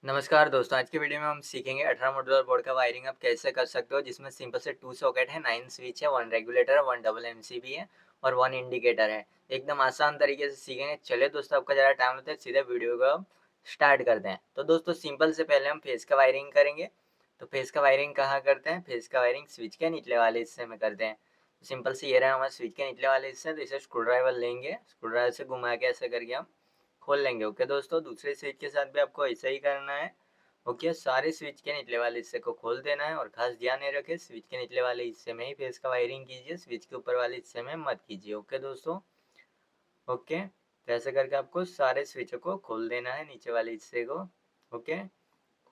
नमस्कार दोस्तों, आज की वीडियो में हम सीखेंगे 18 मॉड्यूलर बोर्ड का वायरिंग आप कैसे कर सकते हो, जिसमें सिंपल से 2 सॉकेट है, 9 स्विच है, 1 रेगुलेटर है, 1 डबल एमसीबी है और 1 इंडिकेटर है। एकदम आसान तरीके से सीखेंगे। चलिए दोस्तों, आपका ज़्यादा टाइम लेते हैं, सीधे वीडियो को हम स्टार्ट करते हैं। तो दोस्तों सिंपल से पहले हम फेस का वायरिंग करेंगे। तो फेस का वायरिंग कहाँ करते हैं? फेस का वायरिंग स्विच के निचले वाले हिस्से में करते हैं। तो सिंपल से ये रहा हमारा स्विच के निचले वाले हिस्से, तो इसे स्क्रू ड्राइवर लेंगे, स्क्रू ड्राइवर से घुमा के ऐसे करके हम खोल लेंगे। ओके दोस्तों, दूसरे स्विच के साथ भी आपको ऐसा ही करना है। ओके, सारे स्विच के निचले वाले हिस्से को खोल देना है और खास ध्यान ये रखें, स्विच के निचले वाले हिस्से में ही फेस का वायरिंग कीजिए, स्विच के ऊपर वाले हिस्से में मत कीजिए। ओके दोस्तों। ओके, तो ऐसे करके आपको सारे स्विचों को खोल देना है, नीचे वाले हिस्से को। ओके,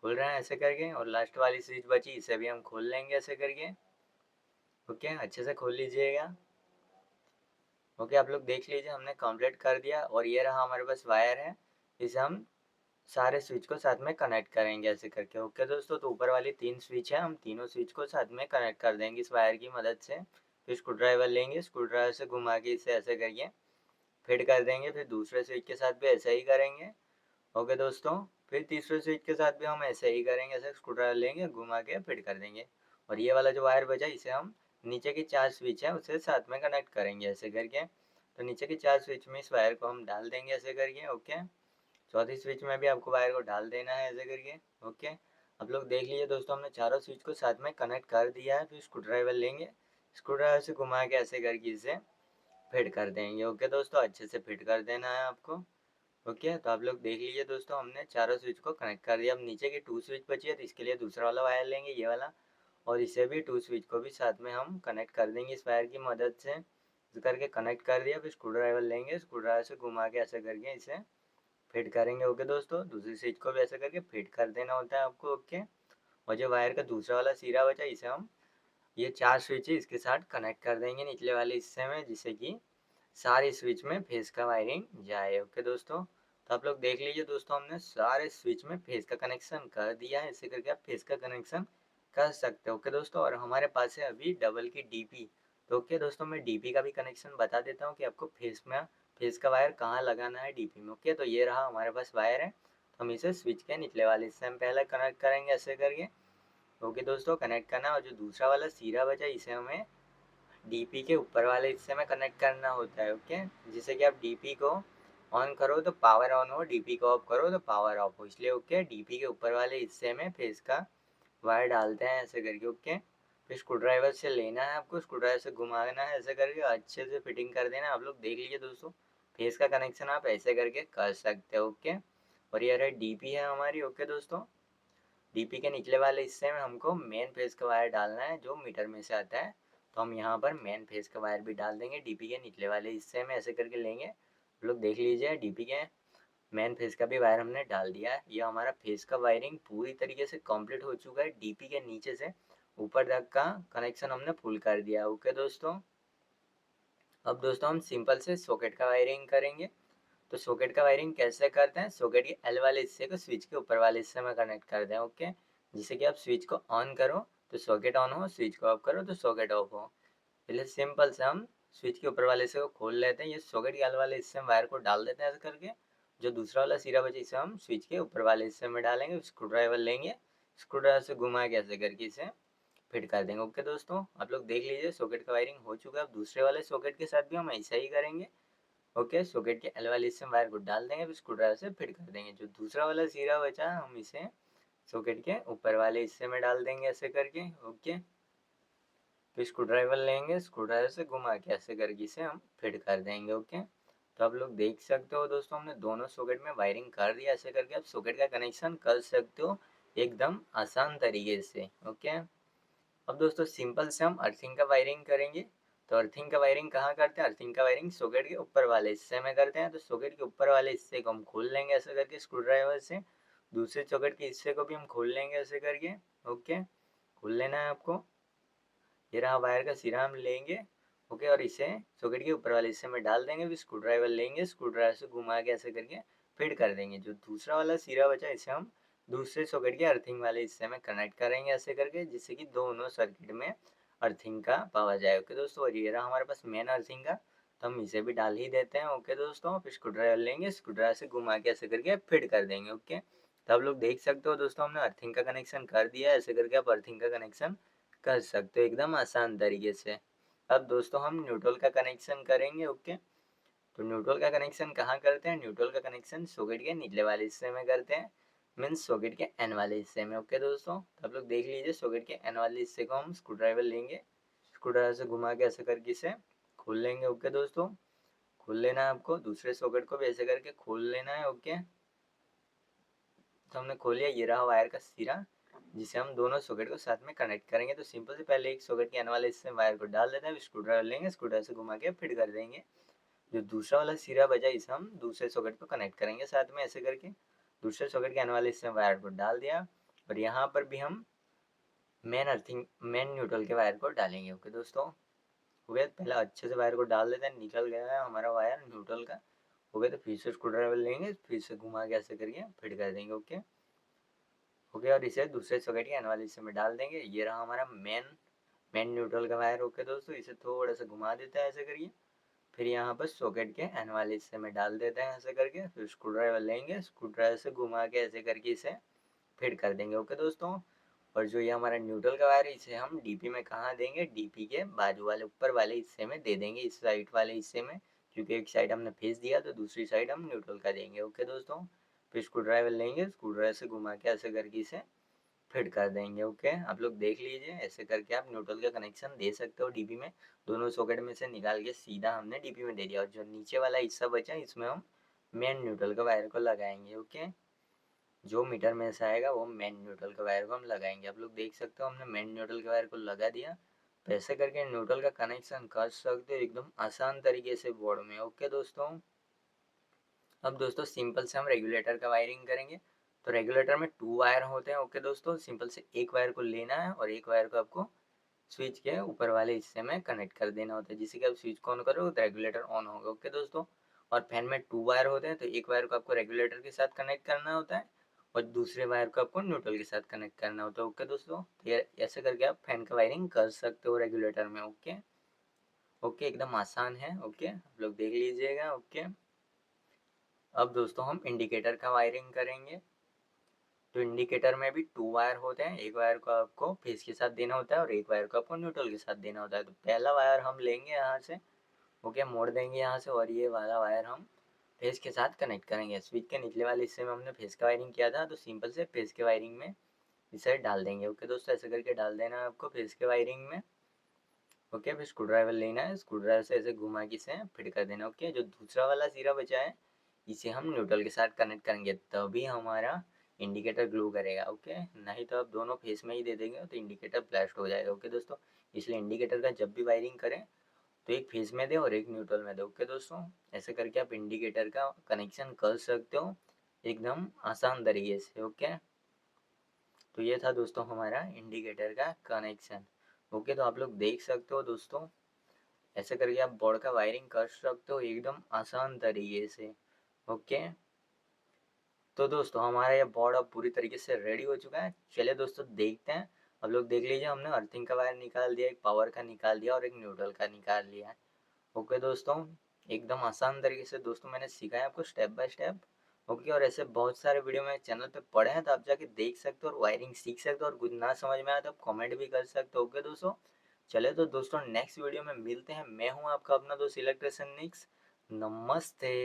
खोल रहे हैं ऐसे करके, और लास्ट वाली स्विच बची, इसे भी हम खोल लेंगे ऐसे करके। ओके, अच्छे से खोल लीजिएगा। ओके, आप लोग देख लीजिए, हमने कंप्लीट कर दिया और ये रहा हमारे पास वायर है, इसे हम सारे स्विच को साथ में कनेक्ट करेंगे ऐसे करके। ओके दोस्तों, तो ऊपर वाली 3 स्विच है, हम तीनों स्विच को साथ में कनेक्ट कर देंगे इस वायर की मदद से। फिर स्क्रू ड्राइवर लेंगे, स्क्रू ड्राइवर से घुमा के इसे ऐसे करके फिट कर देंगे। फिर दूसरे स्विच के साथ भी ऐसा ही करेंगे। ओके दोस्तों, फिर तीसरे स्विच के साथ भी हम ऐसे ही करेंगे, ऐसे स्क्रू ड्राइवर लेंगे, घुमा के फिट कर देंगे। और ये वाला जो वायर बचा, इसे हम नीचे की 4 स्विच है उसे साथ में कनेक्ट करेंगे ऐसे करके। तो नीचे की 4 स्विच में इस वायर को हम डाल देंगे ऐसे करके। ओके, चौथी स्विच में भी आपको वायर को डाल देना है ऐसे करके। ओके, आप लोग देख लीजिए दोस्तों, हमने चारों स्विच को साथ में कनेक्ट कर दिया है। फिर स्क्रू ड्राइवर लेंगे, स्क्रू ड्राइवर से घुमा के ऐसे करके इसे फिट कर देंगे। ओके दोस्तों, अच्छे से फिट कर देना है आपको। ओके, तो आप लोग देख लीजिए दोस्तों, हमने चारों स्विच को कनेक्ट कर दिया। अब नीचे की 2 स्विच बची है, तो इसके लिए दूसरा वाला वायर लेंगे, ये वाला, और इसे भी 2 स्विच को भी साथ में हम कनेक्ट कर देंगे इस वायर की मदद से। इस करके कनेक्ट कर दिया। फिर स्क्रू ड्राइवर लेंगे, स्क्रू ड्राइवर से घुमा के ऐसे करके इसे फिट करेंगे। ओके दोस्तों, दूसरी स्विच को भी ऐसे करके फिट कर देना होता है आपको। ओके, और जो वायर का दूसरा वाला सिरा बचा, इसे हम ये 4 स्विच है इसके साथ कनेक्ट कर देंगे निचले वाले हिस्से में, जिससे कि सारी स्विच में फेस का वायरिंग जाए। ओके दोस्तों, तो आप लोग देख लीजिए दोस्तों, हमने सारे स्विच में फेस का कनेक्शन कर दिया है। ऐसे करके आप फेस का कनेक्शन कर सकते हो। ओके दोस्तों, और हमारे पास है अभी डबल की डीपी। तो ओके दोस्तों, मैं डीपी का भी कनेक्शन बता देता हूँ कि आपको फेस का वायर कहाँ लगाना है डीपी में। ओके, तो ये रहा हमारे पास वायर है, तो हम इसे स्विच के निचले वाले हिस्से में पहले कनेक्ट करेंगे ऐसे करके। ओके दोस्तों, कनेक्ट करना, और जो दूसरा वाला सिरा बचा, इसे हमें डीपी के ऊपर वाले हिस्से में कनेक्ट करना होता है। ओके, जिससे कि आप डीपी को ऑन करो तो पावर ऑन हो, डीपी को ऑफ करो तो पावर ऑफ हो, इसलिए ओके डीपी के ऊपर वाले हिस्से में फेस का वायर डालते हैं ऐसे करके। ओके, फिर स्क्रू ड्राइवर से लेना है आपको, स्क्रू ड्राइवर से घुमाना है ऐसे करके, अच्छे से फिटिंग कर देना। आप लोग देख लीजिए दोस्तों, फेस का कनेक्शन आप ऐसे करके कर सकते हो। ओके, और ये रहा डीपी है हमारी। ओके दोस्तों, डीपी के निचले वाले हिस्से में हमको मेन फेस का वायर डालना है जो मीटर में से आता है। तो हम यहाँ पर मेन फेस का वायर भी डाल देंगे डीपी के निचले वाले हिस्से में ऐसे करके लेंगे। आप लोग देख लीजिए, डीपी के मेन फेस का भी वायर हमने डाल दिया है। ये हमारा फेस का वायरिंग पूरी तरीके से कंप्लीट हो चुका है। डीपी के नीचे से ऊपर तक का कनेक्शन हमने फुल कर दिया। ओके दोस्तों, अब दोस्तों हम सिंपल से सॉकेट का वायरिंग करेंगे। तो सॉकेट का वायरिंग कैसे करते हैं? सॉकेट के एल वाले हिस्से को स्विच के ऊपर वाले हिस्से में कनेक्ट कर दें। ओके, जिससे कि आप स्विच को ऑन करो तो सॉकेट ऑन हो, स्विच को ऑफ करो तो सॉकेट ऑफ हो। पहले सिंपल से हम स्विच के ऊपर वाले हिस्से को खोल लेते हैं, ये सॉकेट के एल वाले हिस्से में वायर को डाल देते हैं ऐसे करके। जो दूसरा वाला सिरा बचे, इसे हम स्विच के ऊपर वाले हिस्से में डालेंगे, स्क्रू ड्राइवर लेंगे, स्क्रू ड्राइवर से घुमा के ऐसे करके इसे फिट कर देंगे। ओके दोस्तों, आप लोग देख लीजिए, सॉकेट का वायरिंग हो चुका है। अब दूसरे वाले सॉकेट के साथ भी हम ऐसा ही करेंगे। ओके, सॉकेट के एल वाले हिस्से में वायर को डाल देंगे, फिर स्क्रू ड्राइवर से फिट कर देंगे। जो दूसरा वाला सिरा बचा, हम इसे सॉकेट के ऊपर वाले हिस्से में डाल देंगे ऐसे करके। ओके, फिर स्क्रू ड्राइवर लेंगे, स्क्रू ड्राइवर से घुमा के ऐसे करके इसे हम फिट कर देंगे। ओके, तो आप लोग देख सकते हो दोस्तों, हमने दोनों सॉकेट में वायरिंग कर दिया। ऐसे करके आप सॉकेट का कनेक्शन कर सकते हो एकदम आसान तरीके से। ओके, अब दोस्तों सिंपल से हम अर्थिंग का वायरिंग करेंगे। तो अर्थिंग का वायरिंग कहाँ करते हैं? अर्थिंग का वायरिंग सॉकेट के ऊपर वाले हिस्से में करते हैं। तो सॉकेट के ऊपर वाले हिस्से को हम खोल लेंगे ऐसे करके स्क्रू ड्राइवर से। दूसरे सॉकेट के हिस्से को भी हम खोल लेंगे ऐसे करके। ओके, खोल लेना है आपको। ये रहा वायर का सिरा हम लेंगे। ओके, और इसे सॉकेट के ऊपर वाले हिस्से में डाल देंगे, फिर स्क्रू ड्राइवर लेंगे, स्क्रू ड्राइवर से घुमा के ऐसे करके फिट कर देंगे। जो दूसरा वाला सिरा बचा, इसे हम दूसरे सॉकेट के अर्थिंग वाले हिस्से में कनेक्ट करेंगे ऐसे करके, जिससे कि दोनों सर्किट में अर्थिंग का पावर जाए। ओके दोस्तों, और ये रहा हमारे पास मेन अर्थिंग का, तो हम इसे भी डाल ही देते हैं। ओके दोस्तों, फिर स्क्रू ड्राइवर लेंगे, स्क्रू ड्राइवर से घुमा के ऐसे करके फिट कर देंगे। ओके, तो आप लोग देख सकते हो दोस्तों, हमने अर्थिंग का कनेक्शन कर दिया है। ऐसे करके आप अर्थिंग का कनेक्शन कर सकते हो एकदम आसान तरीके से। अब दोस्तों हम न्यूट्रल का कनेक्शन करेंगे। ओके, तो न्यूट्रल का कनेक्शन कहाँ करते हैं? न्यूट्रल का कनेक्शन सॉकेट के निचले वाले हिस्से में करते हैं, मीन्स सॉकेट के एन वाले हिस्से में। ओके दोस्तों, तो आप लोग देख लीजिए, सॉकेट के एन वाले हिस्से को हम स्क्रू ड्राइवर लेंगे, स्क्रू ड्राइवर से घुमा के ऐसे करके इसे खोल लेंगे। ओके दोस्तों, खोल लेना है आपको, दूसरे सॉकेट को भी ऐसे करके खोल लेना है। ओके, तो हमने खोल लिया, ये रहा वायर का सिरा जिसे हम दोनों सॉकेट को साथ में कनेक्ट करेंगे। तो सिंपल से पहले एक सॉकेट के एन वाले हिस्से में वायर को डाल देते हैं, स्क्रू ड्राइवर लेंगे, स्क्रू ड्राइवर से घुमा के फिट कर देंगे। जो दूसरा वाला सिरा बचा इसे हम दूसरे सॉकेट को कनेक्ट करेंगे साथ में ऐसे करके। दूसरे सॉकेट के एन वाले हिस्से में वायर को डाल दिया, और यहाँ पर भी हम मेन न्यूट्रल के वायर को डालेंगे। ओके दोस्तों, हो गया, पहले अच्छे से वायर को डाल देते हैं, निकल गया है हमारा वायर न्यूट्रल का। हो गया, तो फिर से स्क्रू ड्राइवर लेंगे, फिर से घुमा के ऐसे करके फिट कर देंगे। ओके, हो गया, और इसे दूसरे सॉकेट के एन वाले हिस्से में डाल देंगे। ये रहा हमारा मेन न्यूट्रल का वायर। ओके दोस्तों, इसे थोड़ा सा घुमा देते हैं ऐसे करिए, फिर यहाँ पर सॉकेट के एन वाले हिस्से में डाल देते हैं ऐसे करके, फिर स्क्रू ड्राइवर लेंगे, स्क्रू ड्राइवर से घुमा के ऐसे करके इसे फिट कर देंगे। ओके दोस्तों, और जो ये हमारा न्यूट्रल का वायर है इसे हम डीपी में कहाँ देंगे? डीपी के बाजू वाले ऊपर वाले हिस्से में दे देंगे, इस साइड वाले हिस्से में, क्योंकि एक साइड हमने फेस दिया तो दूसरी साइड हम न्यूट्रल का देंगे। ओके दोस्तों, फिर स्क्रू ड्राइवर लेंगे, स्क्रू ड्राइवर से घुमा के ऐसे करके इसे फिट कर देंगे। ओके, आप लोग देख लीजिए, ऐसे करके आप न्यूट्रल का कनेक्शन दे सकते हो डीपी में। दोनों सॉकेट में से निकाल के सीधा हमने डीपी में दे दिया, और जो नीचे वाला हिस्सा बचा इसमें हम मेन न्यूट्रल का वायर को लगाएंगे। ओके, जो मीटर में से आएगा वो मेन न्यूट्रल के वायर को हम लगाएंगे। आप लोग देख सकते हो हमने मेन न्यूट्रल के वायर को लगा दिया। तो ऐसे करके न्यूट्रल का कनेक्शन कर सकते हो एकदम आसान तरीके से बोर्ड में। ओके दोस्तों, अब दोस्तों सिंपल से हम रेगुलेटर का वायरिंग करेंगे। तो रेगुलेटर में 2 वायर होते हैं। ओके दोस्तों, सिंपल से एक वायर को लेना है और एक वायर को आपको स्विच के ऊपर वाले हिस्से में कनेक्ट कर देना होता है, जिससे कि आप स्विच को ऑन करोगे तो रेगुलेटर ऑन होगा। ओके दोस्तों, और फैन में 2 वायर होते हैं, तो एक वायर को आपको रेगुलेटर के साथ कनेक्ट करना होता है और दूसरे वायर को आपको न्यूट्रल के साथ कनेक्ट करना होता है। ओके दोस्तों, तो ये ऐसे करके आप फैन का वायरिंग कर सकते हो रेगुलेटर में। ओके ओके, एकदम आसान है। ओके, आप लोग देख लीजिएगा। ओके, अब दोस्तों हम इंडिकेटर का वायरिंग करेंगे। तो इंडिकेटर में भी 2 वायर होते हैं, एक वायर को आपको फेस के साथ देना होता है और एक वायर को आपको न्यूट्रल के साथ देना होता है। तो पहला वायर हम लेंगे यहाँ से, ओके, मोड़ देंगे यहाँ से, और ये वाला वायर हम फेस के साथ कनेक्ट करेंगे। स्विच के निचले वाले हिस्से में हमने फेस का वायरिंग किया था, तो सिंपल से फेस के वायरिंग में इसे डाल देंगे। ओके दोस्तों, ऐसे करके डाल देना है आपको फेस के वायरिंग में। ओके, फिर स्क्रू ड्राइवर लेना है, स्क्रू ड्राइवर से ऐसे घुमा के इसे फिट कर देना। ओके, जो दूसरा वाला सिरा बचा है इसे हम न्यूट्रल के साथ कनेक्ट करेंगे, तभी हमारा इंडिकेटर ग्लो करेगा। ओके, नहीं तो आप दोनों फेस में ही दे देंगे तो इंडिकेटर ब्लास्ट हो जाएगा। ओके दोस्तों, इसलिए इंडिकेटर का जब भी वायरिंग करें तो एक फेस में दे और एक न्यूट्रल में दे। ओके दोस्तों, ऐसे करके आप इंडिकेटर का कनेक्शन कर सकते हो एकदम आसान तरीके से। ओके, तो ये था दोस्तों हमारा इंडिकेटर का कनेक्शन। ओके, तो आप लोग देख सकते हो दोस्तों, ऐसे करके आप बोर्ड का वायरिंग कर सकते हो एकदम आसान तरीके से। ओके, तो दोस्तों हमारा ये बोर्ड अब पूरी तरीके से रेडी हो चुका है। चलिए दोस्तों देखते हैं। अब लोग देख लीजिए, हमने अर्थिंग का वायर निकाल दिया, एक पावर का निकाल दिया और एक न्यूट्रल का निकाल लिया है। ओके दोस्तों, एकदम आसान तरीके से दोस्तों मैंने सिखाया आपको स्टेप बाय स्टेप। ओके, और ऐसे बहुत सारे वीडियो मेरे चैनल पे पड़े हैं, तो आप जाके देख सकते हो और वायरिंग सीख सकते हो, और कुछ ना समझ में आया तो आप कमेंट भी कर सकते हो। ओके दोस्तों, चले तो दोस्तों नेक्स्ट वीडियो में मिलते हैं। मैं हूँ आपका अपना दोस्त इलेक्ट्रिशियन निक्स। नमस्ते।